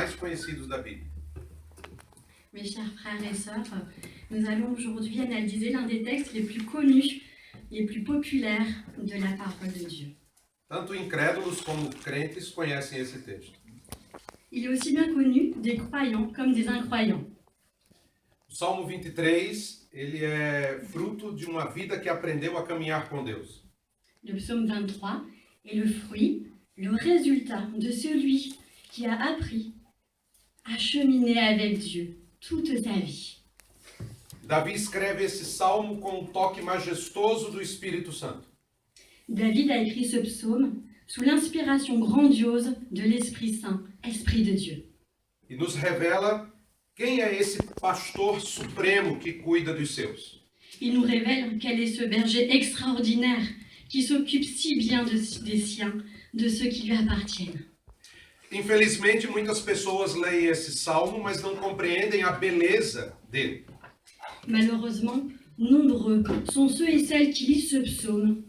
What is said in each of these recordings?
mais conhecidos da Bíblia. Mes chers frères et sœurs, nous allons aujourd'hui analyser l'un des textes les plus connus, les plus populaires de la parole de Dieu. Tanto incrédulos como crentes conhecem esse texto. Il est aussi bien connu des croyants comme des incroyants. O Salmo 23, ele é fruto de uma vida que aprendeu a caminhar com Deus. Le psaume 23 est le fruit, le résultat de celui qui a appris à cheminer avec Dieu toute sa vie. Davi escreve esse salmo com um toque majestoso do Espírito Santo. David a écrit ce psaume sous l'inspiration grandiose de l'Esprit Saint, Esprit de Dieu. E nos revela quem é esse pastor supremo que cuida dos seus. Il nous révèle quel est ce berger extraordinaire qui s'occupe si bien des siens, de ceux qui lui appartiennent. Infelizmente, muitas pessoas leem esse salmo, mas não compreendem a beleza dele. Malheureusement, nombreux sont ceux et celles qui lisent ce psaume,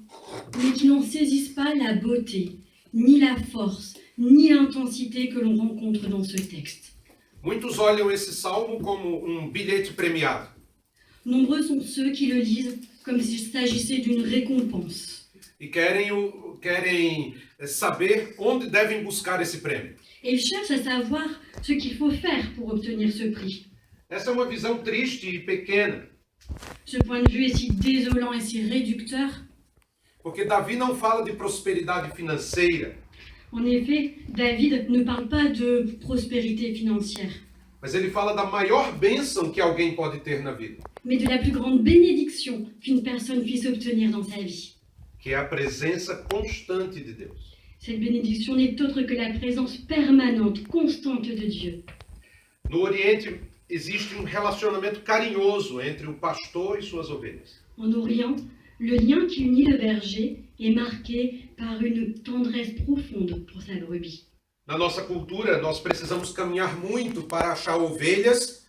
mais qui n'en saisissent pas la beauté, ni la force, ni l'intensité que l'on rencontre dans ce texte. Muitos olham esse salmo como um bilhete premiado. Nombreux sont ceux qui le lisent comme s'il s'agissait d'une récompense. E querem saber onde devem buscar esse prêmio. Et ils cherchent à savoir ce qu'il faut faire pour obtenir ce prix. Essa é uma visão triste e pequena, Ce point de vue est si désolant et si réducteur. porque Davi não fala de prosperidade financeira, En effet, David ne parle pas de prospérité financière, mas ele fala da maior bênção que alguém pode ter na vida, mais de la plus grande bénédiction qu'une personne puisse obtenir dans sa vie. que é a presença constante de Deus. Cette bénédiction n'est autre que la présence permanente, constante de Dieu. No Oriente existe um relacionamento carinhoso entre o pastor e suas ovelhas. En Orient, le lien qui unit le berger est marqué par une tendresse profonde pour sa brebis. Na nossa cultura, nós precisamos caminhar muito para achar ovelhas,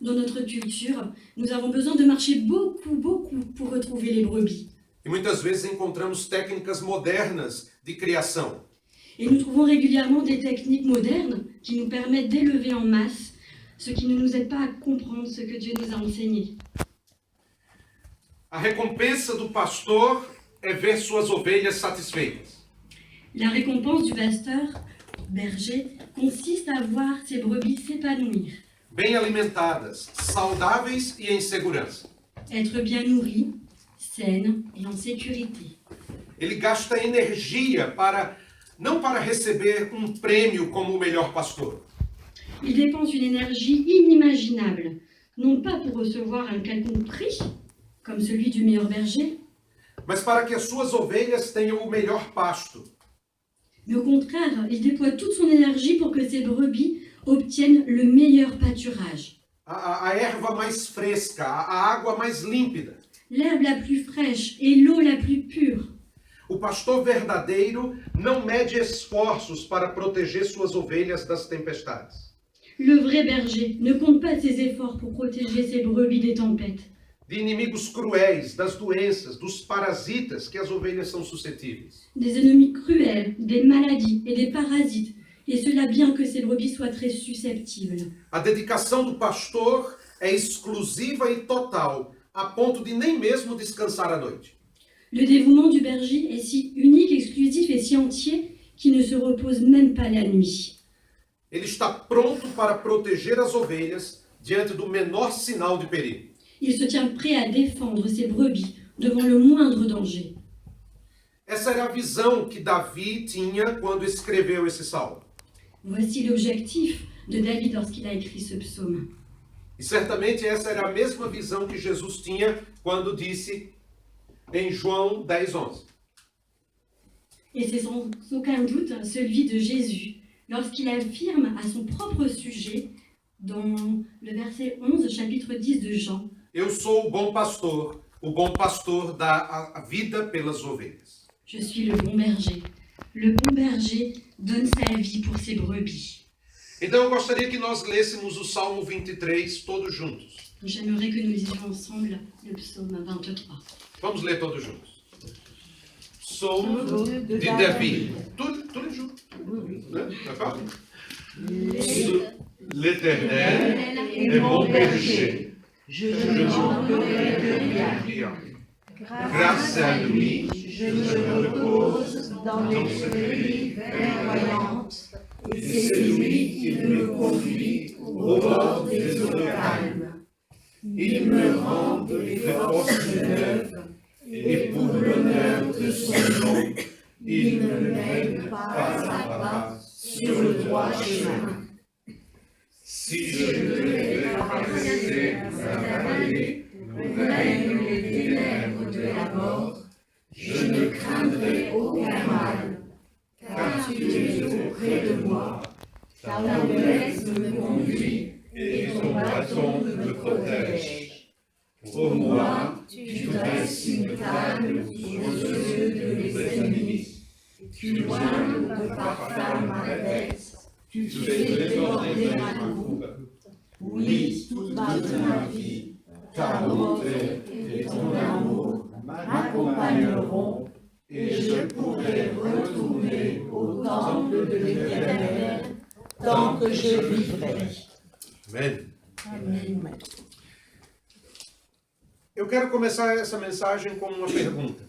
Dans notre culture, nous avons besoin de marcher beaucoup pour retrouver les brebis. e muitas vezes encontramos técnicas modernas de criação. Et nous trouvons régulièrement des techniques modernes qui nous permettent d'élever en masse, ce qui ne nous aide pas à comprendre ce que Dieu nous a enseigné. A recompensa do pastor é ver suas ovelhas satisfeitas. La récompense du pasteur, berger, consiste à voir ses brebis s'épanouir, Bem alimentadas, saudáveis e em segurança. être bien nourries, saines et en sécurité. Ele gasta energia não para receber um prêmio como o melhor pastor, Il dépense une énergie inimaginable, non pas pour recevoir un quelconque prix, comme celui du meilleur berger, mas para que as suas ovelhas tenham o melhor pasto. mais au contraire, il déploie toute son énergie pour que ses brebis obtiennent le meilleur pâturage. A erva mais fresca, a água mais límpida. L'herbe la plus fraîche et l'eau la plus pure. O pastor verdadeiro não mede esforços para proteger suas ovelhas das tempestades, Le vrai berger ne compte pas ses efforts pour protéger ses brebis des tempêtes, de inimigos cruéis, das doenças, dos parasitas que as ovelhas são suscetíveis. des ennemis cruels, des maladies et des parasites, et cela bien que ces brebis soient très susceptibles. A dedicação do pastor é exclusiva e total, a ponto de nem mesmo descansar à noite. Le dévouement du berger est si unique, exclusif et si entier qu'il ne se repose même pas la nuit. Ele está pronto para proteger as ovelhas diante do menor sinal de perigo. Il se tient prêt à défendre ses brebis devant le moindre danger. Essa era a visão que Davi tinha quando escreveu esse salmo. Voici l'objectif de David lorsqu'il a écrit ce psaume. E certamente essa era a mesma visão que Jesus tinha quando disse em João 10:11. Et c'est sans aucun doute celui de Jésus lorsqu'il affirme à son propre sujet dans le verset 11, chapitre 10 de Jean, Eu sou o bom pastor dá a vida pelas ovelhas. Je suis le bon berger. Le bon berger donne sa vie pour ses brebis. Então eu gostaria que nós lêssemos o Salmo 23 todos juntos. J'aimerais que nous lisions ensemble le psaume 23. Vamos ler todos juntos. Salmo de Davi. Tudo junto. Né? D'accord? L'Éternel est mon berger. Je ne manquerai de rien. Grâce à lui, je me repose dans les prairies verdoyantes, et c'est lui qui me conduit au bord des eaux calmes. Il me rend des forces neuves, et pour l'honneur de son nom, il me mène pas à pas sur le droit chemin. Si je devais traverser la vallée, où règnent les ténèbres de la mort, je ne craindrai aucun mal, car tu es auprès de moi, ta promesse me conduit et ton bâton me protège. Pour moi, tu dresses une table aux yeux de mes ennemis, tu oins de parfum ma tête, tu fais déborder ma coupe. Oui, toute ma vie, ta bonté et ton amour m'accompagneront, et je pourrai retourner au temple de l'Éternel tant que je vivrai. Amém. Amém. Eu quero começar essa mensagem com uma pergunta.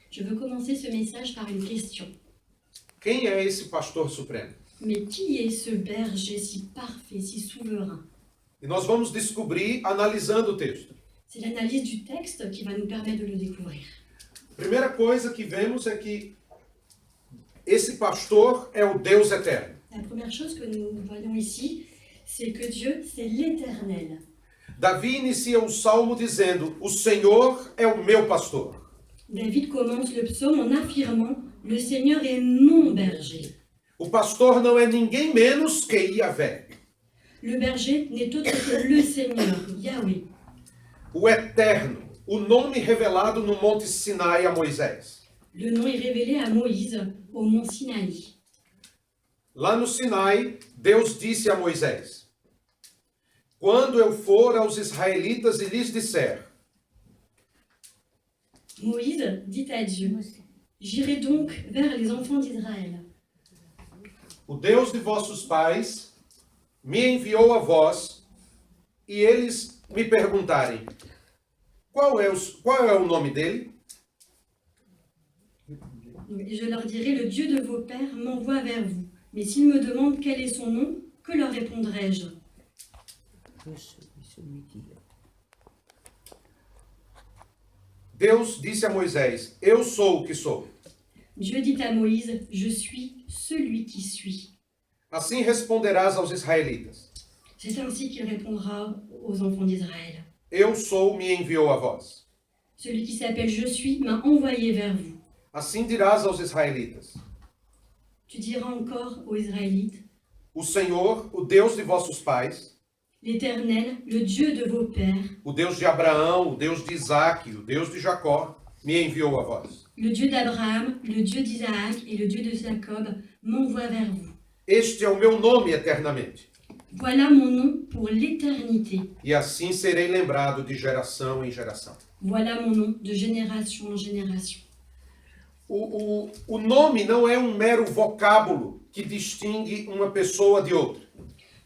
Je veux commencer ce message par une question. Quem é esse pastor supremo? Mais qui est ce berger si parfait, si souverain? E nós vamos descobrir analisando o texto. C'est l'analyse du texte qui va nous permettre de le découvrir. Primeira coisa que vemos é que esse pastor é o Deus eterno. La première chose que nous voyons ici, c'est que Dieu, c'est l'Éternel. Davi inicia o salmo dizendo: O Senhor é o meu pastor. David commence le psaume en affirmant « Le Seigneur est mon berger ». O pastor não é ninguém menos que Yahvé, Le berger n'est autre que le Seigneur, Yahweh, o eterno, o nome revelado no Monte Sinai a Moisés. le nom est révélé à Moïse au mont Sinaï. Lá no Sinai, Deus disse a Moisés: Quando eu for aos israelitas e lhes disser: Moïse dit à Dieu « J'irai donc vers les enfants d'Israël. O Deus de vossos pais me enviou a vós, e eles me perguntarem: Qual é o nome dele? Et je leur dirai « Le Dieu de vos pères m'envoie vers vous. Mais s'ils me demandent quel est son nom, que leur répondrai-je » Deus disse a Moisés: Eu sou o que sou. Dieu dit à Moïse « Je suis celui qui suis. Assim responderás aos israelitas: » C'est ainsi qu'il répondra aux enfants d'Israël. Eu sou me enviou a vós. Celui qui s'appelle « Je suis » m'a envoyé vers vous. Assim dirás aos israelitas: Tu diras encore aux Israélites, O Senhor, o Deus de vossos pais, l'Éternel, le Dieu de vos pères, o Deus de Abraão, o Deus de Isaque, o Deus de Jacó, me enviou a vós. le Dieu d'Abraham, le Dieu d'Isaac et le Dieu de Jacob m'envoie vers vous. Este é o meu nome eternamente, Voilà mon nom pour l'éternité. e assim serei lembrado de geração em geração. Voilà mon nom de génération en génération. O nome não é um mero vocábulo que distingue uma pessoa de outra.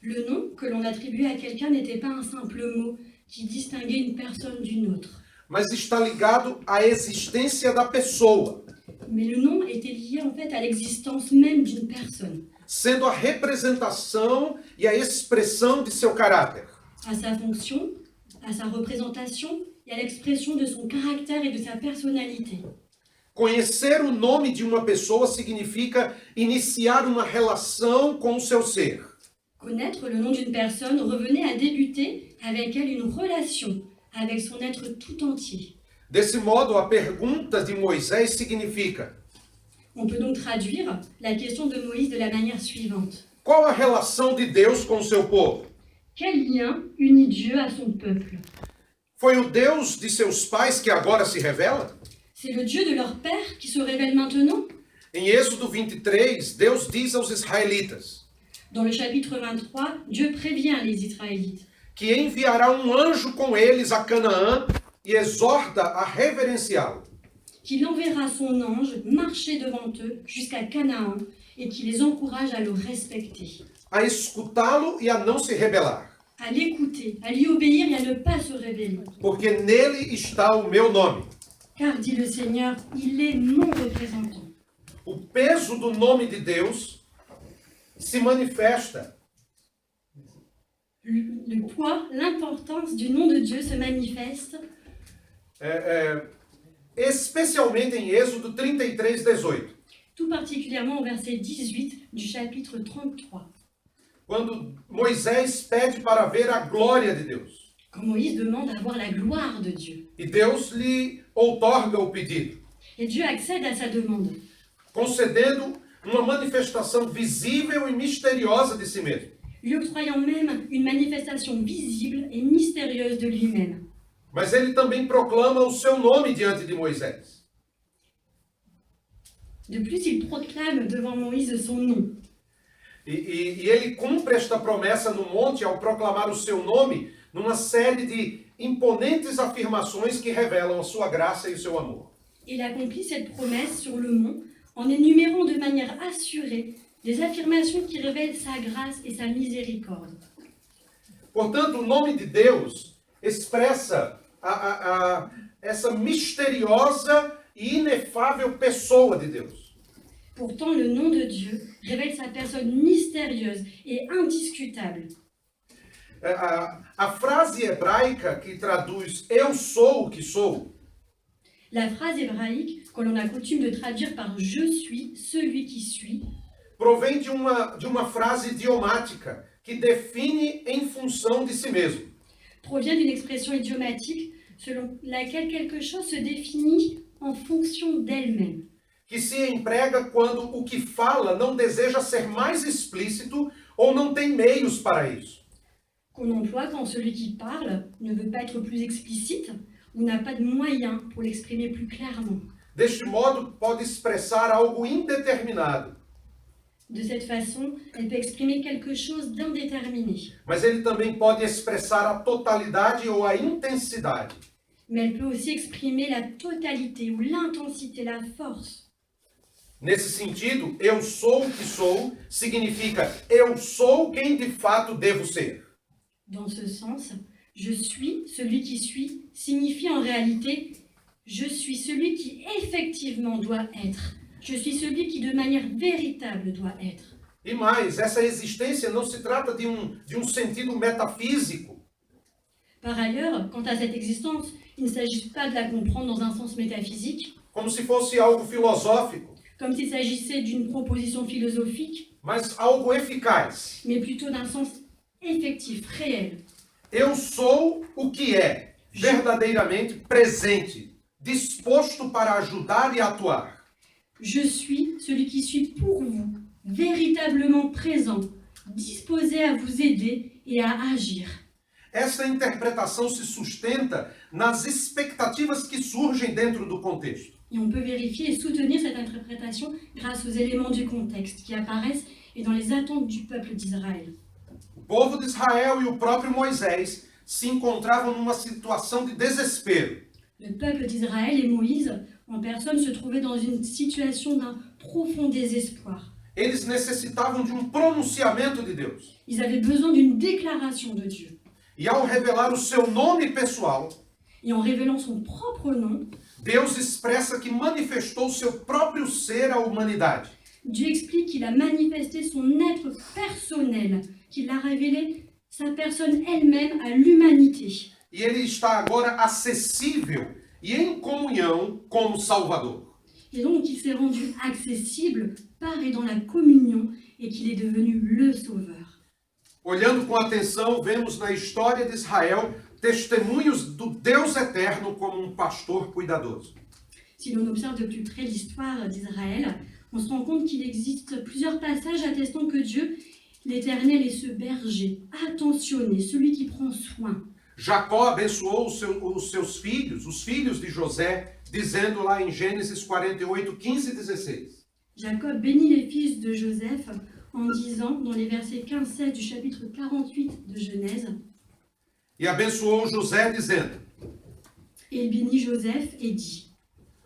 Le nom que l'on attribuait à quelqu'un n'était pas un simple mot qui distinguait une personne d'une autre. Mas está ligado à existência da pessoa, Mais le nom était lié en fait à l'existence même d'une personne, sendo a representação e a expressão de seu caráter. à sa fonction, à sa représentation et à l'expression de son caractère et de sa personnalité. Conhecer o nome de uma pessoa significa iniciar uma relação com o seu ser. Connaître le nom d'une personne revenait à débuter avec elle une relation avec son être tout entier. Desse modo, a pergunta de Moisés significa: On peut donc traduire la question de Moïse de la manière suivante. qual a relação de Deus com o seu povo? Quel lien unit Dieu à son peuple? Foi o Deus de seus pais que agora se revela? C'est le Dieu de leur père qui se révèle maintenant? Em Êxodo 23, Deus diz aos israelitas Dans le chapitre 23, Dieu prévient les Israélites que enviará um anjo com eles a Canaã e exorta a reverenciá-lo. qu'il enverra son ange marcher devant eux jusqu'à Canaan et qui les encourage à le respecter. a escutá-lo e a não se rebelar, à l'écouter, à lui obéir et à ne pas se rébeller. porque nele está o meu nome. Car, dit le Seigneur, il est mon représentant. O peso do nome de Deus se manifesta Le poids, l'importance du nom de Dieu se manifeste especialmente em Êxodo 33, 18. tout particulièrement au verset 18 du chapitre 33. Quando Moisés pede para ver a glória de Deus. Quand Moïse demande à voir la gloire de Dieu. E Deus lhe outorga o pedido, Et Dieu accède à sa demande, concedendo uma manifestação visível e misteriosa de si mesmo. lui octroyant même une manifestation visible et mystérieuse de lui-même. Mas ele também proclama o seu nome diante de Moisés. De plus, il proclame devant Moïse son nom. E ele cumpre esta promessa no monte ao proclamar o seu nome numa série de imponentes afirmações que revelam a sua graça e o seu amor. Il accomplit cette promesse sur le mont en énumérant de manière assurée des affirmations qui révèlent sa grâce et sa miséricorde. Portanto, o nome de Deus expressa essa misteriosa e inefável pessoa de Deus. Pourtant, le nom de Dieu révèle sa personne mystérieuse et indiscutable. A frase hebraica que traduz eu sou o que sou, La phrase hébraïque, que l'on a coutume de traduire par « je suis celui qui suis », provém de uma frase idiomática que define em função de si mesmo. provient d'une expression idiomatique selon laquelle quelque chose se définit en fonction d'elle-même, Que se emprega quando o que fala não deseja ser mais explícito ou não tem meios para isso. qu'on emploie quand celui qui parle ne veut pas être plus explicite ou n'a pas de moyens pour l'exprimer plus clairement. Deste modo, pode expressar algo indeterminado, De cette façon, elle peut exprimer quelque chose d'indéterminé, mas ele também pode expressar a totalidade ou a intensidade. mais elle peut aussi exprimer la totalité ou l'intensité, la force. Nesse sentido, eu sou o que sou significa eu sou quem de fato devo ser. Dans ce sens, je suis celui qui suis signifie en réalité je suis celui qui effectivement doit être. Je suis celui qui de manière véritable doit être. E mais, essa existência não se trata de um sentido metafísico, Par ailleurs, quant à cette existence, il ne s'agit pas de la comprendre dans un sens métaphysique, como se fosse algo filosófico, comme s'il s'agissait d'une proposition philosophique, mas algo eficaz. mais plutôt d'un sens effectif, réel. Eu sou o que é verdadeiramente presente, disposto para ajudar e atuar. Je suis celui qui suis pour vous, véritablement présent, disposé à vous aider et à agir. Essa interpretação se sustenta nas expectativas que surgem dentro do contexto. Et on peut vérifier et soutenir cette interprétation grâce aux éléments du contexte qui apparaissent et dans les attentes du peuple d'Israël. O povo de Israel e o próprio Moisés se encontravam numa situação de desespero. Le peuple d'Israël et Moïse, en personne, se trouvaient dans une situation d'un profond désespoir. Eles necessitavam de pronunciamento de Deus. Ils avaient besoin d'une déclaration de Dieu. E ao revelar o seu nome pessoal, Et en révélant son propre nom, Deus expressa que manifestou seu próprio ser à humanidade. Dieu explique qu'il a manifesté son être personnel, qu'il a révélé sa personne elle-même à l'humanité. E ele está agora acessível e em comunhão como Salvador. Et donc il s'est rendu accessible par et dans la communion et qu'il est devenu le Sauveur. Olhando com atenção, vemos na história de Israel testemunhos do Deus eterno como pastor cuidadoso. Si l'on observe de plus près l'histoire d'Israël, on se rend compte qu'il existe plusieurs passages attestant que Dieu, l'Éternel, est ce berger attentionné, celui qui prend soin. Jacó abençoou os seus filhos, os filhos de José, dizendo lá em Gênesis 48, 15 e 16. Jacob bénit les fils de Joseph en disant, dans les versets 15-16 du chapitre 48 de Genèse, E abençoou José, dizendo: et il bénit Joseph et dit,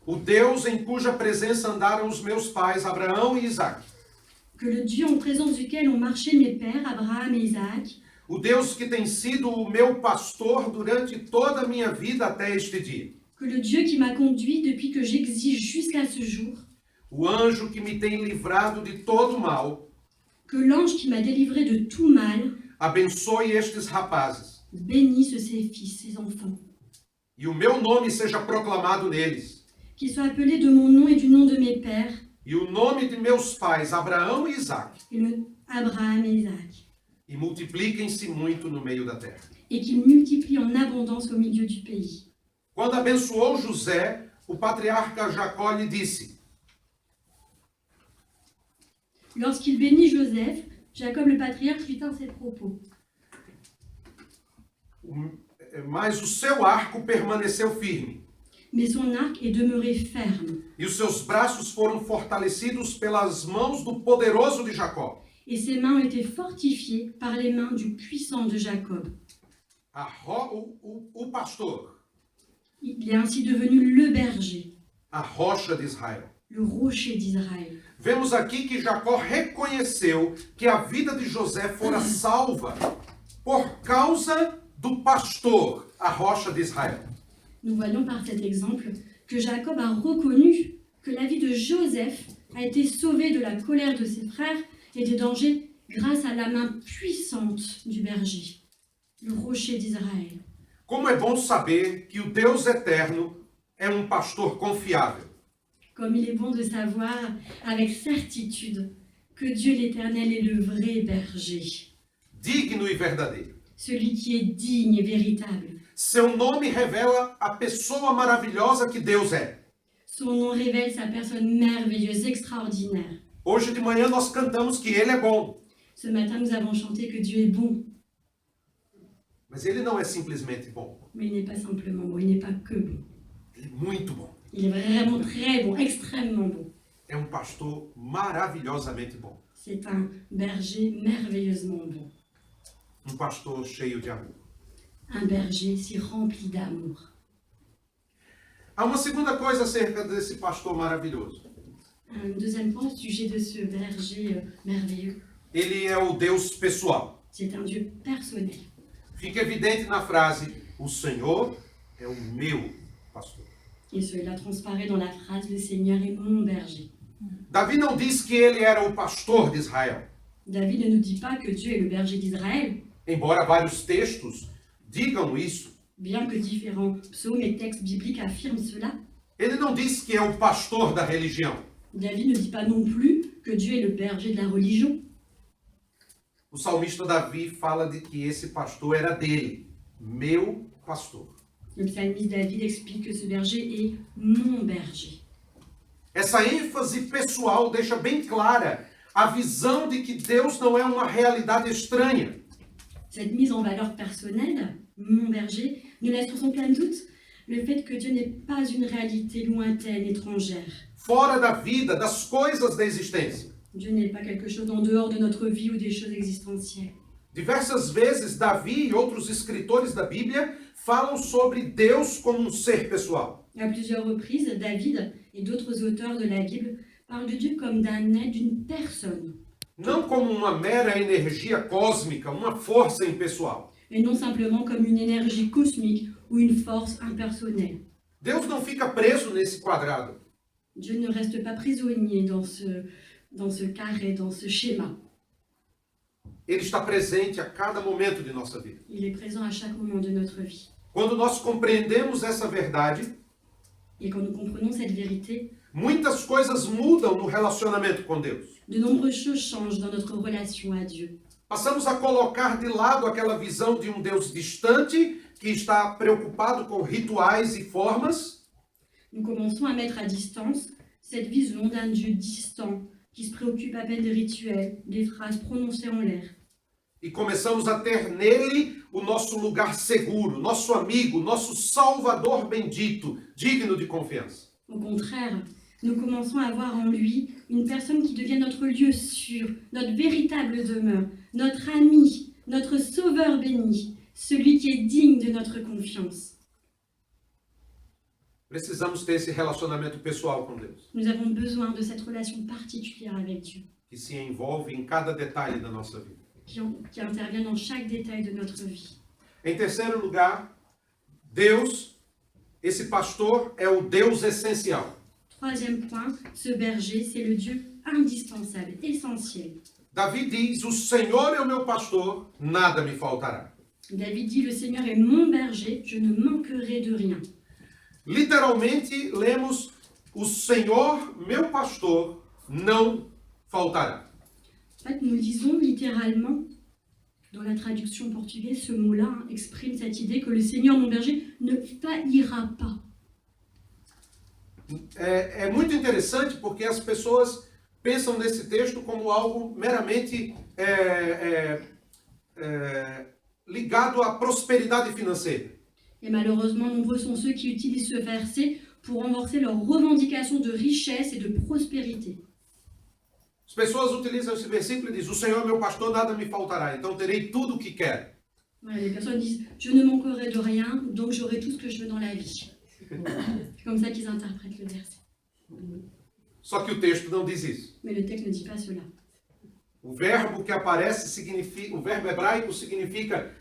O Deus em cuja presença andaram os meus pais, Abraão e Isaque, que le Dieu en présence duquel ont marché mes pères, Abraham et Isaac, o Deus que tem sido o meu pastor durante toda a minha vida até este dia, que le Dieu qui m'a conduit depuis que j'existe jusqu'à ce jour, o anjo que me tem livrado de todo mal, que l'ange qui m'a délivré de tout mal abençoe estes rapazes bénisse ses fils, ses enfants, e o meu nome seja proclamado neles, qu'ils soient appelés de mon nom et du nom de mes pères, e o nome de meus pais, Abraão e Isaque, et le Abraham et Isaac, e multipliquem-se muito no meio da terra. et qu'ils multiplient en abondance au milieu du pays. Quando abençoou José, o patriarca Jacó lhe disse: Lorsqu'il bénit Joseph, Jacob le patriarche lui tint ces propos. Mas o seu arco permaneceu firme, Mais son arc est demeuré ferme, e os seus braços foram fortalecidos pelas mãos do poderoso de Jacó. et ses mains ont été fortifiées par les mains du puissant de Jacob. O pastor, Il est ainsi devenu le berger, a rocha d'Israel. le rocher d'Israël. Vemos aqui que Jacó reconheceu que a vida de José fora salva por causa do pastor, a rocha d'Israel. Nous voyons par cet exemple que Jacob a reconnu que la vie de Joseph a été sauvée de la colère de ses frères et des dangers grâce à la main puissante du berger, le rocher d'Israël. Como é bom saber que o Deus eterno é um pastor confiável. Comme il est bon de savoir avec certitude que Dieu l'Éternel est le vrai berger, Digno e verdadeiro. celui qui est digne et véritable. Seu nome revela a pessoa maravilhosa que Deus é. Son nom révèle sa personne merveilleuse, extraordinaire. Hoje de manhã nós cantamos que Ele é bom, Ce matin, nous avons chanté que Dieu est bon, mas Ele não é simplesmente bom. mais il n'est pas simplement bon, il n'est pas que bon. Ele é muito bom. Il est vraiment très bon, extrêmement bon. É um pastor maravilhosamente bom. C'est un berger merveilleusement bon, Um pastor cheio de amor. un berger si rempli d'amour. Há uma segunda coisa acerca desse pastor maravilhoso. Un deuxième point au sujet de ce berger merveilleux, Ele é o Deus pessoal. c'est un Dieu personnel. Fica evidente na frase: o Senhor é o meu pastor. Et cela transparaît dans la phrase « Le Seigneur est mon berger ». Davi não diz que ele era o pastor de Israel, David ne nous dit pas que Dieu est le berger d'Israël, embora vários textos digam isso. bien que différents psaumes et textes bibliques affirment cela. Ele não diz que é o pastor da religião. David ne dit pas non plus que Dieu est le berger de la religion. O salmista Davi fala de que esse pastor era dele, meu pastor. Le psalmiste David explique que ce berger est mon berger. Essa ênfase pessoal deixa bem clara a visão de que Deus não é uma realidade estranha. Cette mise en valeur personnelle, mon berger, nous laisse sur son plein doute le fait que Dieu n'est pas une réalité lointaine, étrangère. Fora da vida, das coisas da existência. Dieu n'est pas quelque chose en dehors de notre vie ou des choses existentielles. Diversas vezes, Davi e outros escritores da Bíblia falam sobre Deus como um ser pessoal. À plusieurs reprises, David et d'autres auteurs de la Bible parlent de Dieu comme d'un être, d'une personne, Não como uma mera energia cósmica, uma força impessoal. et non simplement comme une énergie cosmique ou une force impersonnelle. Deus não fica preso nesse quadrado. Dieu ne reste pas prisonnier dans ce carré, dans ce schéma. Ele está presente a cada momento de nossa vida. Il est présent à chaque moment de notre vie. Quando nós compreendemos essa verdade, Et quand nous comprenons cette vérité, muitas coisas mudam no relacionamento com Deus. de nombreuses choses changent dans notre relation à Dieu. Passamos a colocar de lado aquela visão de um Deus distante, que está preocupado com rituais e formas, Nous commençons à mettre à distance cette vision d'un Dieu distant qui se préoccupe à peine des rituels, des phrases prononcées en l'air. e começamos a ter nele o nosso lugar seguro, nosso amigo, nosso Salvador bendito, digno de confiança. Au contraire, nous commençons à voir en lui une personne qui devient notre lieu sûr, notre véritable demeure, notre ami, notre sauveur béni, celui qui est digne de notre confiance. Precisamos ter esse relacionamento pessoal com Deus, Nous avons besoin de cette relation particulière avec Dieu, que se envolve em cada detalhe da nossa vida. qui intervient dans chaque détail de notre vie. Em terceiro lugar, Deus, esse pastor, é o Deus essencial. Troisième point, ce berger, c'est le Dieu indispensable, essentiel. Davi diz: o Senhor é o meu pastor, nada me faltará. David dit, le Seigneur est mon berger, je ne manquerai de rien. Literalmente, lemos: o Senhor, meu pastor, não faltará. En fait, nous lisons littéralement, dans la traduction portugaise, ce mot-là exprime cette idée que le Seigneur, mon berger, ne faillira pas. É muito interessante porque as pessoas pensam nesse texto como algo meramente ligado à prosperidade financeira. Et malheureusement, nombreux sont ceux qui utilisent ce verset pour renforcer leurs revendications de richesse et de prospérité. As pessoas utilizam esse versículo e dizem: o Senhor é meu pastor, nada me faltará, então terei tudo o que quero. Voilà, les personnes disent « Je ne manquerai de rien, donc j'aurai tout ce que je veux dans la vie ». C'est comme ça qu'ils interprètent le verset. Só que o texto não diz isso. Mais le texte ne dit pas cela. O verbo que aparece significa, o verbo hebraico significa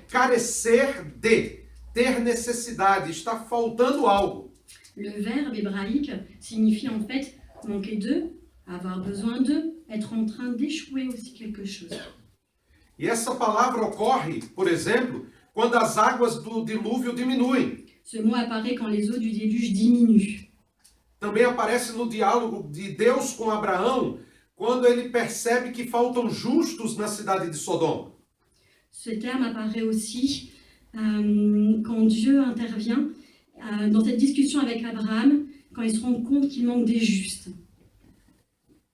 carecer de, ter necessidade, está faltando algo. Le verbe hébraïque signifie en fait manquer de, avoir besoin de, être en train d'échouer aussi quelque chose. E essa palavra ocorre, por exemplo, quando as águas do dilúvio diminuem. Ce mot apparaît quand les eaux du déluge diminuent. Também aparece no diálogo de Deus com Abraão, quando ele percebe que faltam justos na cidade de Sodoma. Ce terme apparaît aussi quand Dieu intervient dans cette discussion avec Abraham, quand il se rend compte qu'il manque des justes.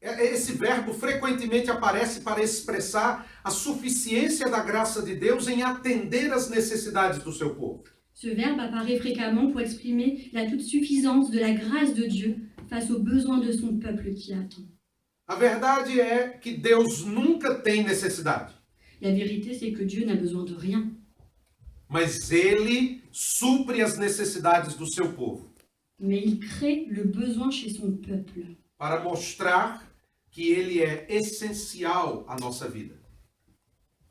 Esse verbo frequentemente aparece para expressar a suficiência da graça de Deus em atender às necessidades do seu povo. Ce verbe apparaît fréquemment pour exprimer la toute suffisance de la grâce de Dieu face aux besoins de son peuple qui attend. A verdade é que Deus nunca tem necessidade, La vérité, c'est que Dieu n'a besoin de rien, mas Ele supre as necessidades do seu povo, mais il crée le besoin chez son peuple para mostrar que Ele é essencial à nossa vida.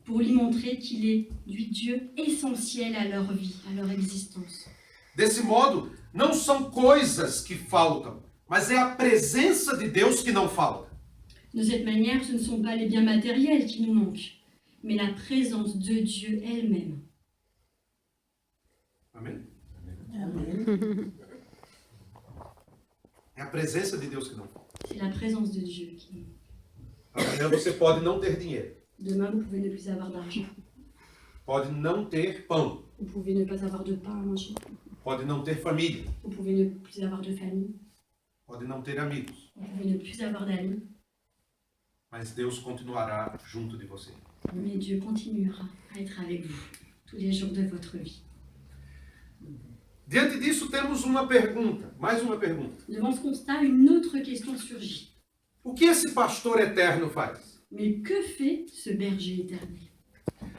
pour lui montrer qu'il est du Dieu essentiel à leur vie, à leur existence. Desse modo, não são coisas que faltam, mas é a presença de Deus que não falta. De cette manière, ce ne sont pas les biens matériels qui nous manquent, mais la présence de Dieu elle-même. Amém? Amen. É a presença de Deus que não falta. C'est la présence de Dieu qui nous manque. Amanhã você pode não ter dinheiro, Demain, vous pouvez ne plus avoir d'argent, pode não ter pão, vous pouvez ne pas avoir de pain à manger, pode não ter família, vous pouvez ne plus avoir de famille, pode não ter amigos, vous pouvez ne plus avoir d'amis, mas Deus continuará junto de você. mais Dieu continuera à être avec vous tous les jours de votre vie. Diante disso, temos uma pergunta, mais uma pergunta. Devant ce constat, une autre question surgit. O que esse pastor eterno faz? Mais que fait ce berger éternel?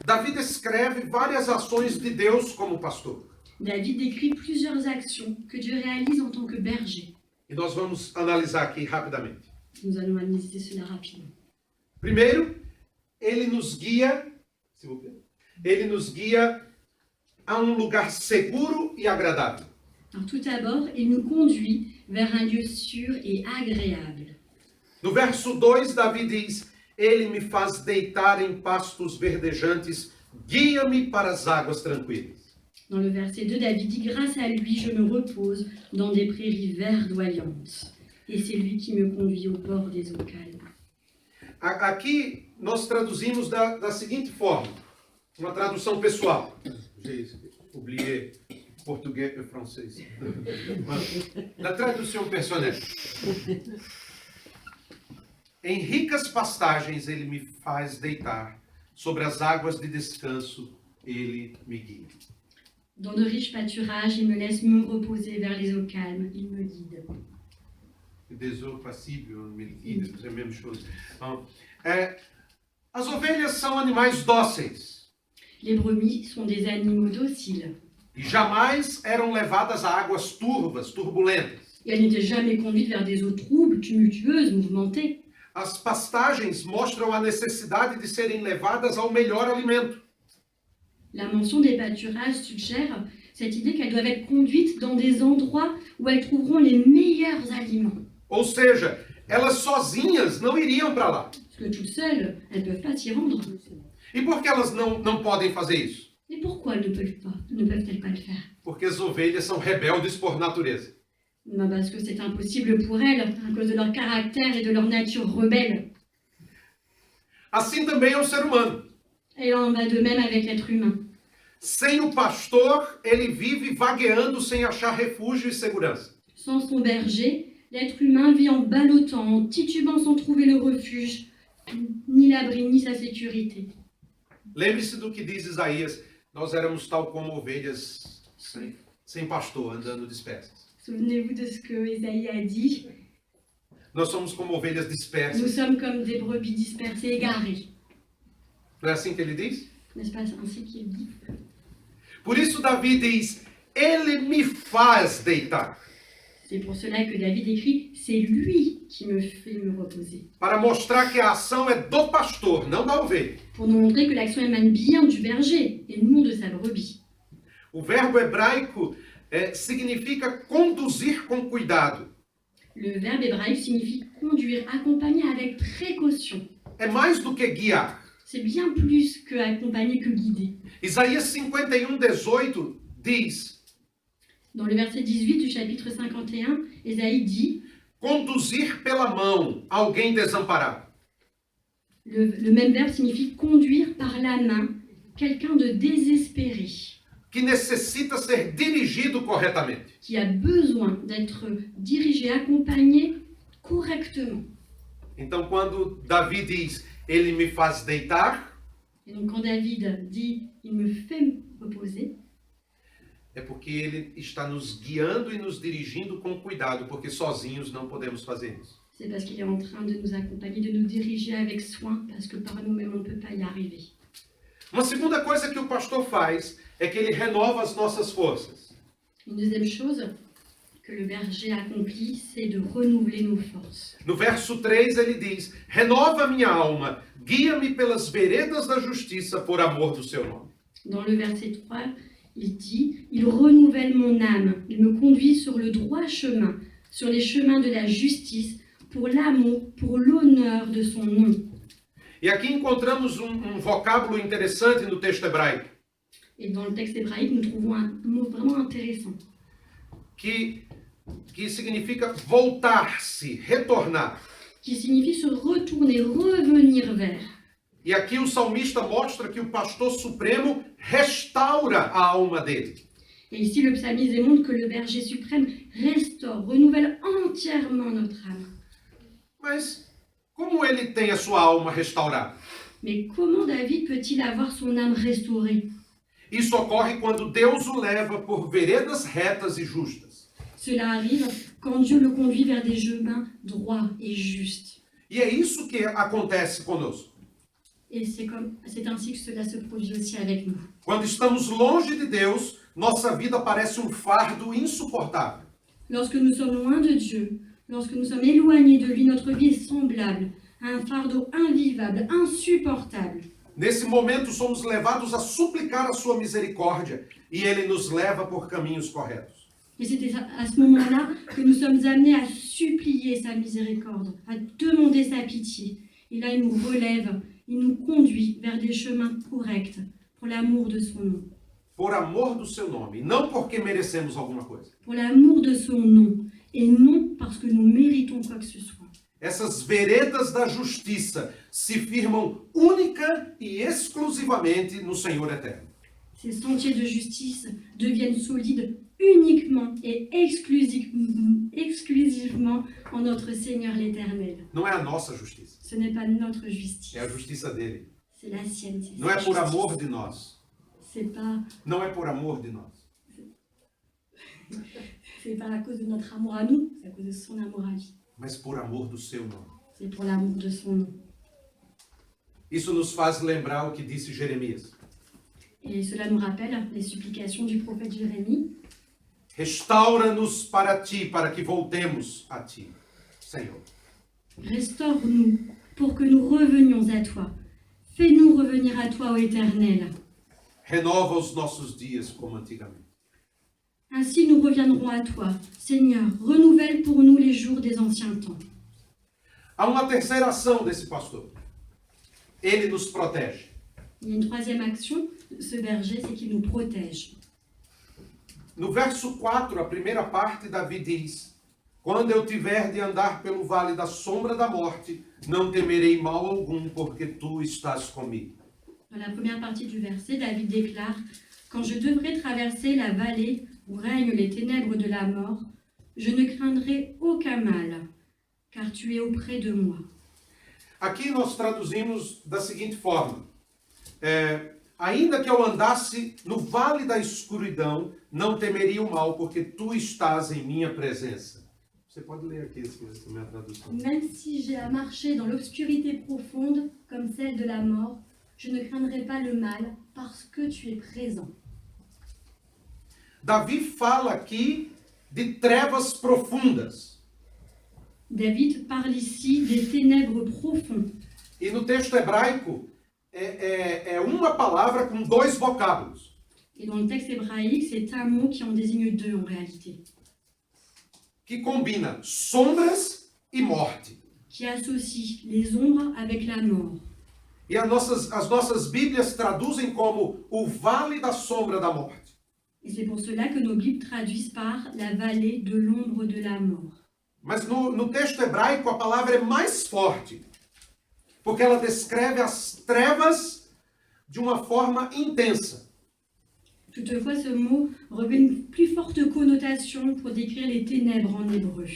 Davi descreve várias ações de Deus como pastor. David décrit plusieurs actions que Dieu réalise en tant que berger. E nós vamos analisar aqui rapidamente. Nous allons analyser cela rapidement. Primeiro, ele nos guia a um lugar seguro e agradável. Alors tout d'abord, il nous conduit vers un lieu sûr et agréable. No verso 2, Davi diz: Ele me faz deitar em pastos verdejantes, guia-me para as águas tranquilas. Dans le verset 2, David dit « Grâce à lui, je me repose dans des prairies verdoyantes. Et c'est lui qui me conduit au bord des eaux calmes. » Aqui nós traduzimos da seguinte forma, uma tradução pessoal. J'ai oublié português e francês. Na tradução personnelle. Em ricas pastagens ele me faz deitar, sobre as águas de descanso ele me guia. Dans de riches pâturages, il me laisse me reposer vers les eaux calmes. Il me guide. Des eaux passibles, me guida, é a mesma coisa. Então, as ovelhas são animais dóceis. Les brebis sont des animaux dociles. e jamais eram levadas a águas turvas, turbulentas. Et elles n'étaient jamais conduites vers des eaux troubles, tumultueuses, mouvementées. As pastagens mostram a necessidade de serem levadas ao melhor alimento. La mention des pâturages suggère cette idée qu'elles doivent être conduites dans des endroits où elles trouveront les meilleurs aliments. Ou seja, elas sozinhas não iriam para lá. Parce que toutes seules, elles ne peuvent pas s'y rendre. E por que elas não podem fazer isso? Et pourquoi elles ne peuvent-elles pas le faire? Porque as ovelhas são rebeldes por natureza. Ben parce que c'est impossible pour elles, à cause de leur caractère et de leur nature rebelle. Assim também é o ser humano. Et il en va de même avec l'être humain. Sem o pastor, ele vive vagueando sem achar refúgio e segurança. Sans son berger, l'être humain vit en ballottant, en titubant sans trouver le refuge, ni l'abri, ni sa sécurité. Lembre-se do que diz Isaías, nós éramos tal como ovelhas sem pastor, andando dispersas. Souvenez-vous de ce que Ésaïe a dit. Nós somos como ovelhas Nous dispersas. sommes comme des brebis dispersées, égarées. Não é assim que ele diz? N'est-ce pas ainsi qu'il dit? Por isso Davi diz, ele me faz deitar. C'est pour cela que David écrit, c'est lui qui me fait me reposer. Para mostrar que a ação é do pastor, não da ovelha. Pour nous montrer que l'action émane bien du berger et non de sa brebis. O verbo hebraico significa conduzir com cuidado. Le verbe hébraïque signifie conduire, accompagner avec précaution. É mais do que guiar. C'est bien plus que accompagner, que guider. Isaías 51:18 diz, Dans le verset 18 du chapitre 51, Ésaïe dit, conduzir pela mão alguém desamparado. le même verbe signifie conduire par la main quelqu'un de désespéré, Que necessita ser dirigido corretamente. qui a besoin d'être dirigé, accompagné correctement. Então, quando Davi diz, ele me faz deitar, Et donc quand David dit « il me fait me reposer », é porque ele está nos guiando e nos dirigindo com cuidado, porque sozinhos não podemos fazer isso. c'est parce qu'il est en train de nous accompagner, de nous diriger avec soin, parce que par nous-mêmes on ne peut pas y arriver. Uma segunda coisa que o pastor faz é que ele renova as nossas forças. Une deuxième chose que le berger accomplit, c'est de renouveler nos forces. No verso 3 ele diz, renova minha alma, guia-me pelas veredas da justiça por amor do seu nome. Dans le verset 3, il dit « Il renouvelle mon âme, il me conduit sur le droit chemin, sur les chemins de la justice, pour l'amour, pour l'honneur de son nom. » E aqui encontramos vocábulo interessante no texto hebraico, Et dans le texte hébraïque, nous trouvons un mot vraiment intéressant, que significa voltar-se, retornar. qui signifie se retourner, revenir vers. E aqui o salmista mostra que o pastor supremo restaura a alma dele. Et ici, le psalmiste démontre que le berger suprême restaure, renouvelle entièrement notre âme. Mas como ele tem a sua alma restaurada? Mais comment David peut-il avoir son âme restaurée? Isso ocorre quando Deus o leva por veredas retas e justas. Cela arrive quand Dieu le conduit vers des chemins droits et justes. E é isso que acontece conosco. Et c'est ainsi que cela se produit aussi avec nous. Quando estamos longe de Deus, nossa vida parece fardo insuportável. Lorsque nous sommes loin de Dieu, lorsque nous sommes éloignés de lui, notre vie est semblable à un fardeau invivable, insupportable. Nesse momento, somos levados a suplicar a sua misericórdia e ele nos leva por caminhos corretos. Et c'est à ce moment-là que nous sommes amenés à supplier sa miséricorde, à demander sa pitié. Et là, il nous relève, il nous conduit vers des chemins corrects pour l'amour de son nom. Por amor do seu nome, não porque merecemos alguma coisa. Pour l'amour de son nom, et non parce que nous méritons quoi que ce soit. Essas veredas da justiça se firmam única e exclusivamente no Senhor eterno. Ces sentiers de justice deviennent solides uniquement et exclusivement en notre Seigneur l'Éternel. Não é a nossa justiça, Ce n'est pas notre justice, é a justiça dele. c'est la sienne. C'est Não sa é por justice. amor de nós. C'est pas Amor de nós. C'est pas à cause de notre amour à nous, c'est à cause de son amour à lui. Mas por amor do seu nome. C'est pour l'amour de son nom. Isso nos faz lembrar o que disse Jeremias. Et cela nous rappelle les supplications du prophète Jérémie. Restaura-nos para ti, para que voltemos a ti, Senhor. Restaure-nous pour que nous revenions à toi. Fais-nous revenir à toi, ô Éternel. Renova os nossos dias como antigamente. Ainsi nous reviendrons à toi. Seigneur, renouvelle pour nous les jours des anciens temps. Há uma terceira ação desse pastor. Ele nos protege. Il y a une troisième action de ce berger, c'est qu'il nous protège. No verso 4, a primeira parte, Davi diz: Quando eu tiver de andar pelo vale da sombra da morte, não temerei mal algum, porque tu estás comigo. Dans la première partie du verset, David déclare « Quand je devrais traverser la vallée où règnent les ténèbres de la mort, je ne craindrai aucun mal, car tu es auprès de moi. » Aqui nós traduzimos da seguinte forma: ainda que eu andasse no vale da escuridão, não temeria o mal, porque tu estás em minha presença. Você pode ler aqui essa minha tradução. Même si j'ai à marcher dans l'obscurité profonde, comme celle de la mort, je ne craindrai pas le mal, parce que tu es présent. Davi fala aqui de trevas profundas. David parle ici des ténèbres profondes. E no texto hebraico, é uma palavra com dois vocábulos. Et dans le texte hébraïque, c'est un mot qui en désigne deux en réalité, Que combina sombras e morte. qui associe les ombres avec la mort. E as nossas Bíblias traduzem como o vale da sombra da morte. Et c'est pour cela que nos Bibles traduisent par la vallée de l'ombre de la mort. Mas no texto hebraico a palavra é mais forte, porque ela descreve as trevas de uma forma intensa. Toutefois, ce mot revêt une plus forte connotation pour décrire les ténèbres en hébreu.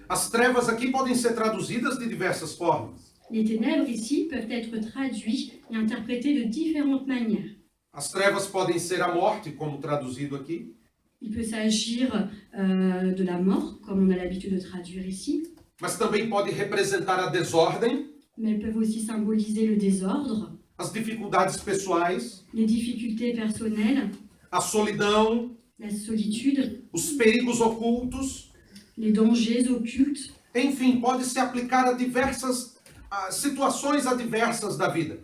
As trevas aqui podem ser traduzidas de diversas formas. Les ténèbres ici peuvent être traduits et interprétés de différentes manières. As trevas podem ser a morte, como traduzido aqui. Il peut s'agir de la mort, comme on a l'habitude de traduire ici, Mas também pode representar a desordem, mais elles peuvent aussi symboliser le désordre, as dificuldades pessoais, les difficultés personnelles, a solidão, la solitude, os perigos ocultos. les dangers occultes. Enfim, pode se aplicar a diversas situações adversas da vida.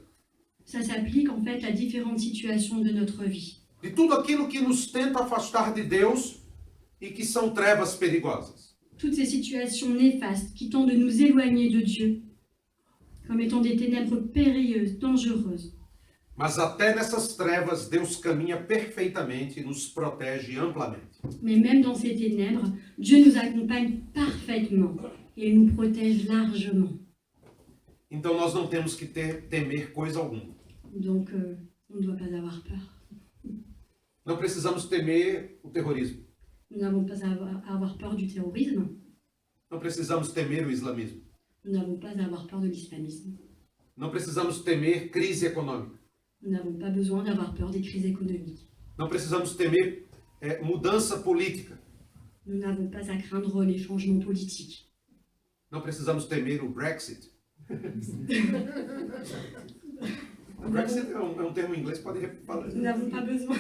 Ça s'applique en fait à différentes situations de notre vie. De tudo aquilo que nos tenta afastar de Deus e que são trevas perigosas. Toutes ces situations néfastes qui tentent de nous éloigner de Dieu, comme étant des ténèbres périlleuses, dangereuses. Mas até nessas trevas, Deus caminha perfeitamente e nos protege amplamente. Mais même dans ces ténèbres, Dieu nous accompagne parfaitement et il nous protège largement. Então nós não temos que temer coisa alguma. Donc, on ne doit pas avoir peur. Não precisamos temer o terrorismo. Nous n'avons pas à avoir peur du terrorisme. Não precisamos temer o islamismo. Nous n'avons pas à avoir peur de l'islamisme. Não precisamos temer crise econômica. Nous n'avons pas besoin d'avoir peur des crises économiques. Não precisamos temer mudança política. Nous n'avons pas à craindre les changements politiques. Não precisamos temer o Brexit. O Brexit é um termo em inglês, pode falar. Nous n'avons pas besoin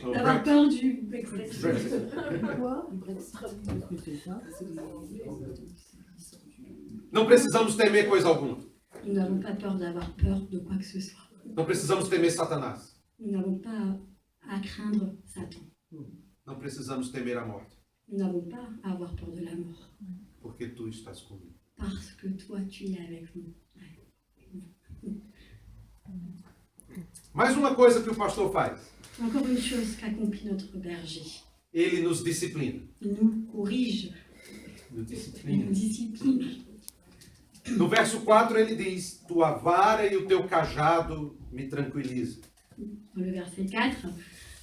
O d'avoir peur du Brexit. Não precisamos temer coisa alguma. Nous n'avons pas peur d'avoir peur de quoi que ce soit. Não precisamos temer Satanás. Nous n'avons pas à craindre Satan. Não precisamos temer a morte, Nous n'avons pas à avoir peur de la mort. porque tu estás comigo. Parce que toi, tu es avec nous. Mais uma coisa que o pastor faz. Encore une chose qu'accomplit notre berger. Ele nos disciplina. Il nous corrige, Nos il disciplina. nous discipline. No verso 4 ele diz: Tua vara e o teu cajado me tranquilizam. Dans le verset 4,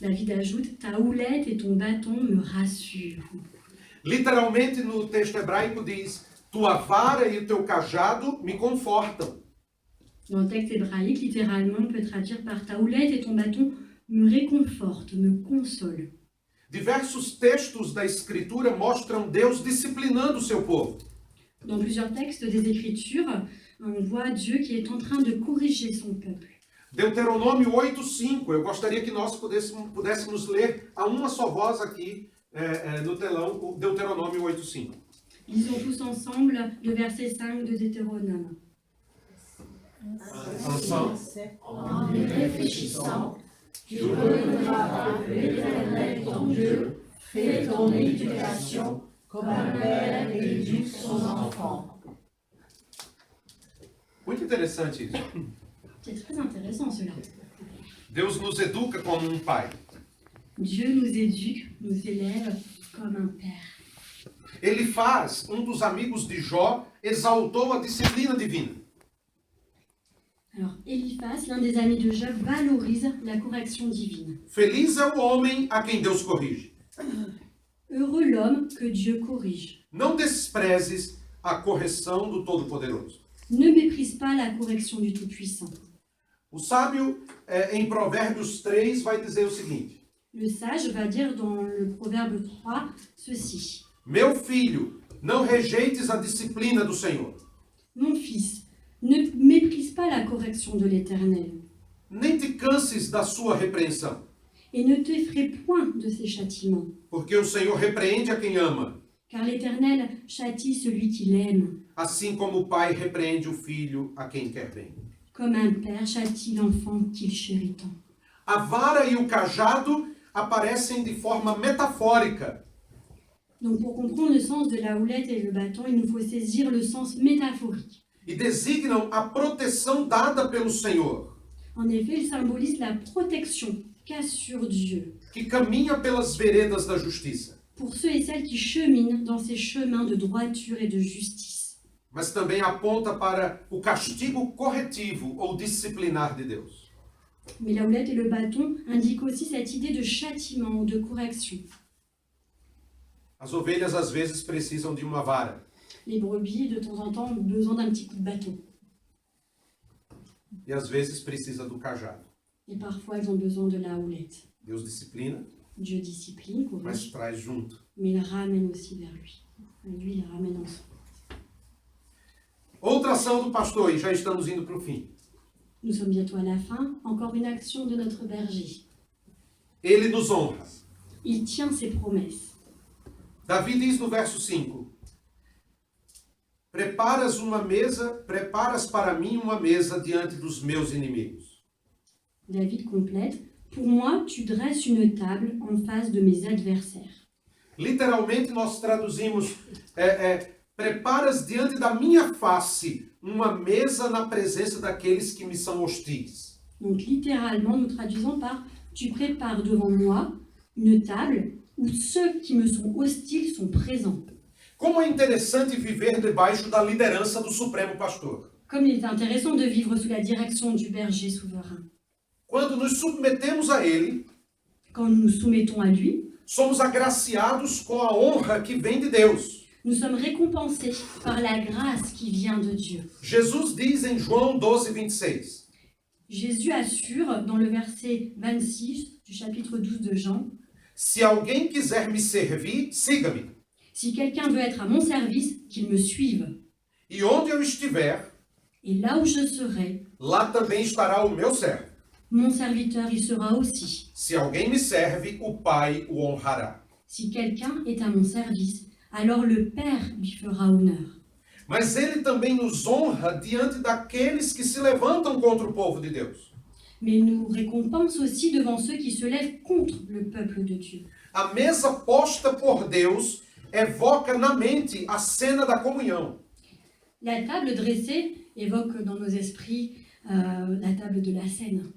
David ajoute « Ta houlette et ton bâton me rassurent ». Literalmente no texto hebraico diz: Tua vara e o teu cajado me confortam. Dans le texte hébraïque, littéralement, on peut traduire par « Ta houlette et ton bâton me réconfortent, me consolent ». Diversos textos da Escritura mostram Deus disciplinando o seu povo. Dans plusieurs textes des Écritures, on voit Dieu qui est en train de corriger son peuple. Deuteronômio 8:5. Eu gostaria que nós pudéssemos ler a uma só voz aqui no telão, o Deuteronômio 8:5. Lisons tous ensemble le verset 5 de Deutéronome. Ensemble. En y réfléchissant, tu reconnaîtras que l'Éternel, ton Dieu, fait ton éducation comme un père éduque son enfant. Muito interessante isso. C'est très intéressant cela. Deus nos educa como um pai. Dieu nous éduque, nous élève comme un père. Ele faz, um dos amigos de Jó, exaltou a disciplina divina. Alors, Eliphaz, l'un des amis de Job, valorise la correction divine. Feliz é o homem a quem Deus corrige. Heureux l'homme que Dieu corrige. Não desprezes a correção do Todo-Poderoso. Ne méprise pas la correction du Tout-Puissant. O sábio, em Provérbios 3, vai dizer o seguinte: Le sage va dire dans le Proverbe 3 ceci. Meu filho, não rejeites a disciplina do Senhor, Mon fils, ne méprise pas la correction de l'Éternel, nem te canses da sua repreensão, et ne t'effraie point de ses châtiments, porque o Senhor repreende a quem ama, car l'Éternel châtie celui qu'il aime, assim como o pai repreende o filho a quem quer bem. comme un père châtie l'enfant qu'il chérit tant. A vara e o cajado aparecem de forma metafórica. Donc pour comprendre le sens de la houlette et le bâton, il nous faut saisir le sens métaphorique. E designam a proteção dada pelo Senhor, En effet, il symbolise la protection qu'assure Dieu que caminha pelas veredas da justiça, pour ceux et celles qui cheminent dans ces chemins de droiture et de justice. mas também aponta para o castigo corretivo ou disciplinar de Deus. Mais la houlette et le bâton indiquent aussi cette idée de châtiment ou de correction. As ovelhas às vezes precisam de uma vara, Les brebis, de temps en temps, ont besoin d'un petit coup de bâton. e às vezes precisa do cajado. Et parfois, elles ont besoin de la houlette. Deus disciplina, Dieu discipline, mas corrige, traz junto. mais il ramène aussi vers lui. Et lui, il ramène ensemble. Outra ação do pastor, e já estamos indo para o fim. Nous sommes bientôt à la fin. Encore une action de notre berger. Ele nos honra. Il tient ses promesses. Davi diz no verso 5: Preparas para mim uma mesa diante dos meus inimigos. David complète. Pour moi, tu dresses une table en face de mes adversaires. Literalmente nós traduzimos, preparas diante da minha face uma mesa na presença daqueles que me são hostis. Donc littéralement, nous traduisons par tu prépares devant moi une table où ceux qui me sont hostiles sont présents. Como é interessante viver debaixo da liderança do Supremo Pastor. Comme il est intéressant de vivre sous la direction du berger souverain. Quando nos submetemos a ele, Quand nous nous soumettons à lui, somos agraciados com a honra que vem de Deus. nous sommes récompensés par la grâce qui vient de Dieu. Jesus diz em João 12:26. Jésus assure dans le verset 26 du chapitre 12 de Jean, Se alguém quiser me servir, siga-me. si quelqu'un veut être à mon service, qu'il me suive. E onde eu estiver, Et là où je serai, lá também estará o meu servo. mon serviteur y sera aussi. Se alguém me serve, o Pai o honrará. Si quelqu'un est à mon service, alors le Père lui fera honneur. Mas ele também nos honra diante daqueles que se levantam contra o povo de Deus. Mais il nous récompense aussi devant ceux qui se lèvent contre le peuple de Dieu. A mesa posta por Deus evoca na mente a cena da comunhão. La table dressée évoque dans nos esprits la table de la scène,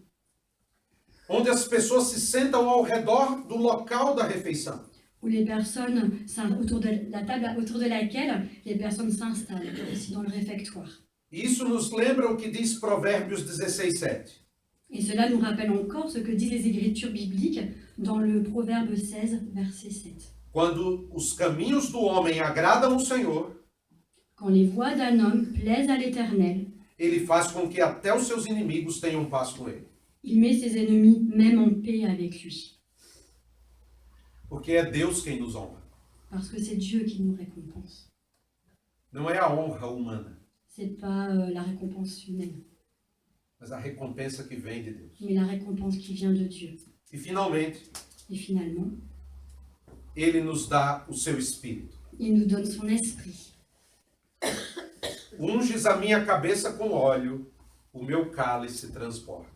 Onde as pessoas se sentam ao redor do local da refeição. où les personnes, autour de la table autour de laquelle les personnes s'installent, aussi dans le réfectoire. E isso nos lembra o que diz Provérbios 16:7. Et cela nous rappelle encore ce que disent les Écritures bibliques dans le Proverbe 16, verset 7. Quando os caminhos do homem agradam o Senhor, Quand les voies d'un homme plaisent à l'Éternel, ele faz com que até os seus inimigos tenham paz com ele. il met ses ennemis même en paix avec lui. Porque é Deus quem nos honra. Parce que c'est Dieu qui nous récompense. Não é a honra humana. C'est pas la récompense humaine. mas a recompensa que vem de Deus. mais la récompense qui vient de Dieu. E finalmente, Et finalement, ele nos dá o seu Espírito. il nous donne son esprit. Unges a minha cabeça com óleo, o meu cálice transborda.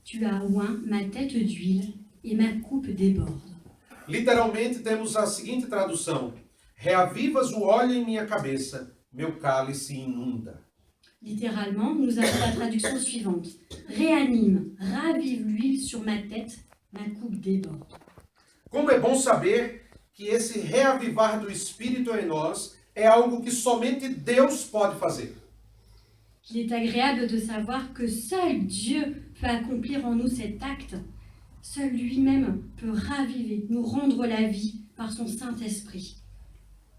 Tu as oint ma tête d'huile et ma coupe déborde. Literalmente temos a seguinte tradução: reavivas o óleo em minha cabeça, meu cálice inunda. Littéralement, nous avons la traduction suivante. Réanime, ravive l'huile sur ma tête, ma coupe déborde. Como é bom saber que esse reavivar do Espírito em nós é algo que somente Deus pode fazer. Il est agréable de savoir que seul Dieu peut accomplir en nous cet acte. Seul lui-même peut raviver, nous rendre la vie par son Saint-Esprit.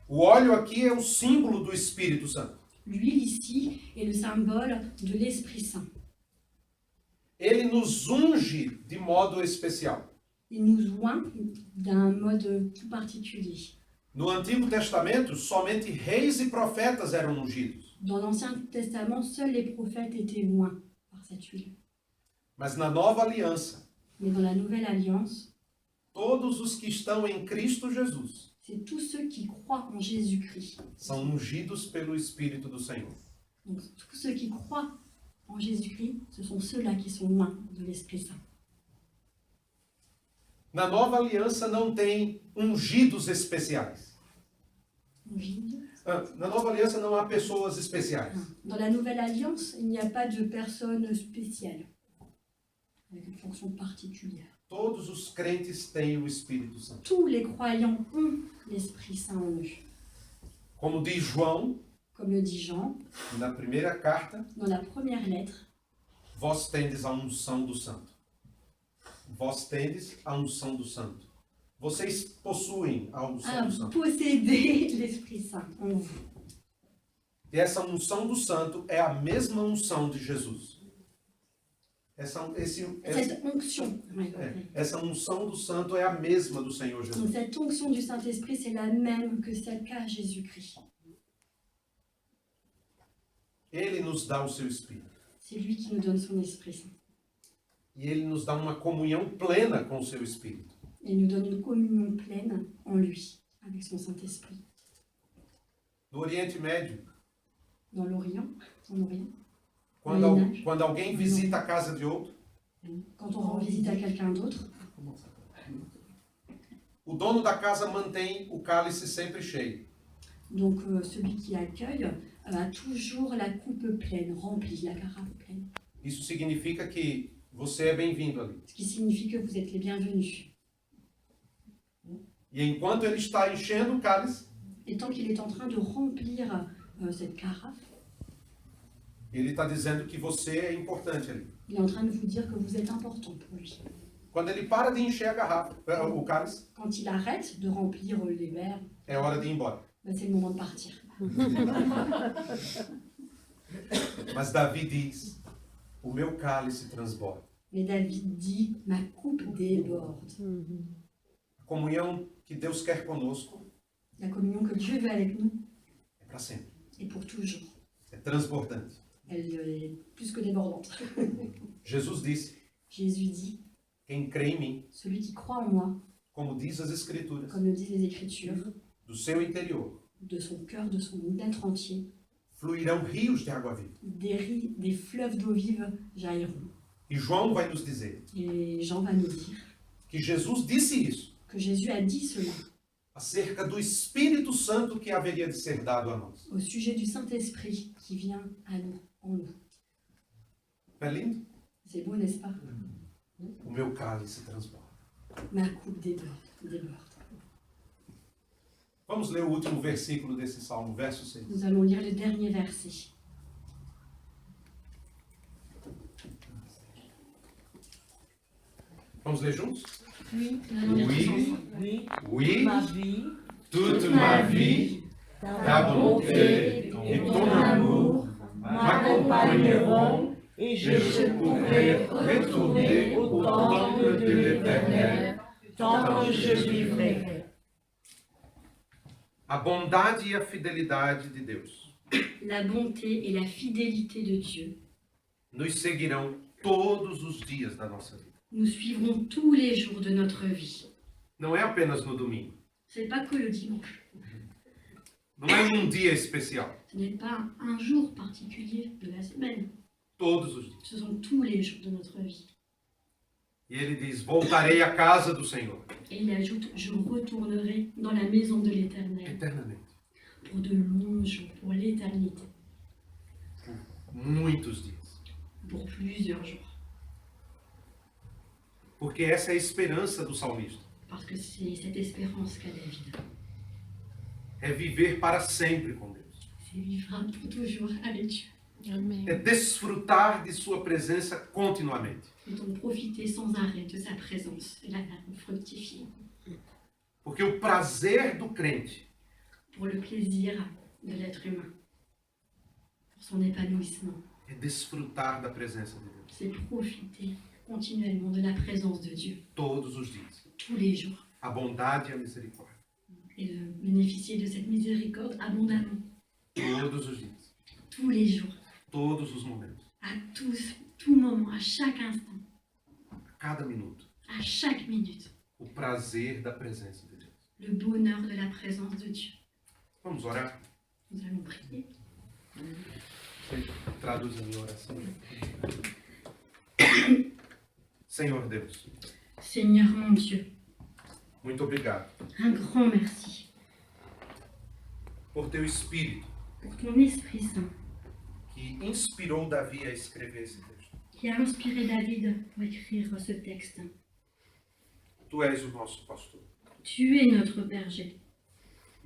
O óleo aqui é o símbolo do Espírito Santo. L'huile ici est le symbole de l'Esprit Saint. Ele nos unge de modo especial. Il nous oint d'un mode tout particulier. No Antigo Testamento, somente reis e profetas eram ungidos. Dans l'Ancien Testament, seuls les prophètes étaient oints par cette huile. Mas na Nova Aliança, Mais dans la Nouvelle Alliance, todos os que estão em Cristo Jesus c'est tous ceux qui croient en Jésus-Christ. são ungidos pelo Espírito do Senhor. Donc tous ceux qui croient en Jésus-Christ, ce sont ceux-là qui sont oints de l'Esprit Saint. Na Nova Aliança não tem ungidos especiais. Ungidos. Na Nova Aliança não há pessoas especiais. Dans la Nouvelle Alliance, il n'y a pas de personne spéciale, avec une fonction particulière. Todos os crentes têm o Espírito Santo. Tous les croyants ont l'Esprit Saint en eux. Como diz João, Comme le dit Jean, na primeira carta, dans la première lettre, vós tendes a unção do Santo. Vós tendes a unção do Santo. Vocês possuem a unção do Santo. possédez l'Esprit Saint en vous. E essa unção do Santo é a mesma unção de Jesus. Cette onction, Essa unção do Santo é a mesma do Senhor donc Jesus. cette onction du Saint-Esprit, c'est la même que celle qu'a Jésus-Christ. Ele nos dá o seu Espírito. C'est lui qui nous donne son Esprit Saint. E ele nos dá uma comunhão plena com o seu Espírito. Il nous donne une communion pleine en lui, avec son Saint-Esprit. No Oriente Médio, Dans l'Orient, en Orient, quando alguém visita a casa de outro, quand on rend visite à quelqu'un d'autre, o dono da casa mantém o cálice sempre cheio. donc celui qui accueille a toujours la coupe pleine, remplie, la carafe pleine. Isso significa que você é bem-vindo ali. Ce qui signifie que vous êtes les bienvenus. E enquanto ele está enchendo o cálice, Et tant qu'il est en train de remplir cette carafe, ele está dizendo que você é importante ali. il est en train de vous dire que vous êtes important pour lui. Quando ele para de encher a garrafa, o cálice, Quand il arrête de remplir les verres, é hora de ir embora. c'est le moment de partir. Mas Davi diz, o meu cálice transborda. Mais David dit, ma coupe déborde. A comunhão que Deus quer conosco La communion que Dieu veut avec nous é para sempre. est pour toujours. É transbordante. Elle est plus que débordante. Jesus disse, Jésus dit, quem crê em mim, celui qui croit en moi, como diz as Escrituras, comme le disent les Écritures, do seu interior de son cœur, de son être entier, fluirão rios de água viva. des fleuves d'eau vive jailliront. E João vai nos dizer Et Jean va nous dire que Jesus disse isso que Jésus a dit cela acerca do Espírito Santo que haveria de ser dado a nós. au sujet du Saint-Esprit qui vient à nous, en nous. Não é lindo? C'est beau, n'est-ce pas? O meu cálice transborda. Ma coupe déborde. Vamos ler o último versículo desse salmo, verso 6. Nous allons lire le dernier verset. Vamos ler juntos? Oui, nous allons lire tous ensemble. Oui, Oui, ma vie, toute ma vie, ta bonté et ton amour m'accompagneront et et je pourrai retourner au temple de l'Éternel tant que je vivrai. A bondade e a fidelidade de Deus La bonté et la fidélité de Dieu nos seguirão todos os dias da nossa vida. Nous suivrons tous les jours de notre vie. Não é apenas no domingo. C'est pas que le dimanche. Não é um dia especial. Ce n'est pas un jour particulier de la semaine. Todos os dias. Ce sont tous les jours de notre vie. E ele diz, voltarei à casa do Senhor. Et il ajoute, je retournerai dans la maison de l'Éternel Eternamente. pour de longs jours, pour l'éternité, Muitos dias. pour plusieurs jours. Porque essa é a esperança do salmista. Parce que c'est cette espérance qu'a David. É viver para sempre com Deus. C'est vivre pour toujours avec Dieu. Amen. É desfrutar de sua presença continuamente. Et donc profiter sans arrêt de sa présence et la fructifier. Porque o prazer do crente Pour le plaisir de l'être humain. Pour son épanouissement. é desfrutar da presença de Deus. C'est profiter continuellement de la présence de Dieu. Todos os dias. Tous les jours. A bondade e a misericórdia. Et de bénéficier de cette miséricorde abondamment. Todos os dias. Tous les jours. Todos os momentos. À tous, tout moment, à chaque instant. A cada minuto. À chaque minute. O prazer da presença de Deus. Le bonheur de la présence de Dieu. Vamos orar? Nous allons prier. Você traduz em oração. Senhor Deus, Seigneur mon Dieu, muito obrigado un grand merci por teu Espírito pour ton Esprit Saint que inspirou Davi a escrever esse texto. qui a inspiré David pour écrire ce texte. Tu és o nosso pastor. Tu es notre berger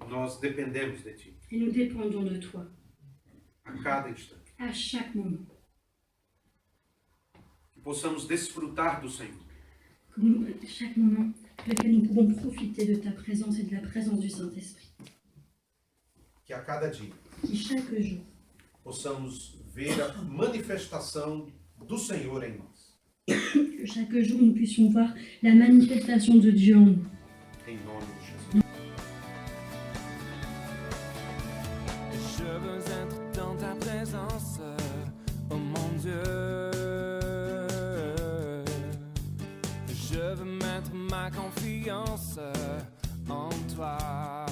Nós dependemos de ti et nous dépendons de toi a cada instante. à chaque moment. Que possamos desfrutar do Senhor. Que nous, à chaque moment, dans lequel nous pouvons profiter de ta présence et de la présence du Saint-Esprit. Que a cada dia Qui chaque jour possamos ver a manifestação do Senhor em nós. que chaque jour nous puissions voir la manifestation de Dieu en nous. Em nome de Jesus. Je veux être dans ta présence, oh mon Dieu. Je veux mettre ma confiance en toi.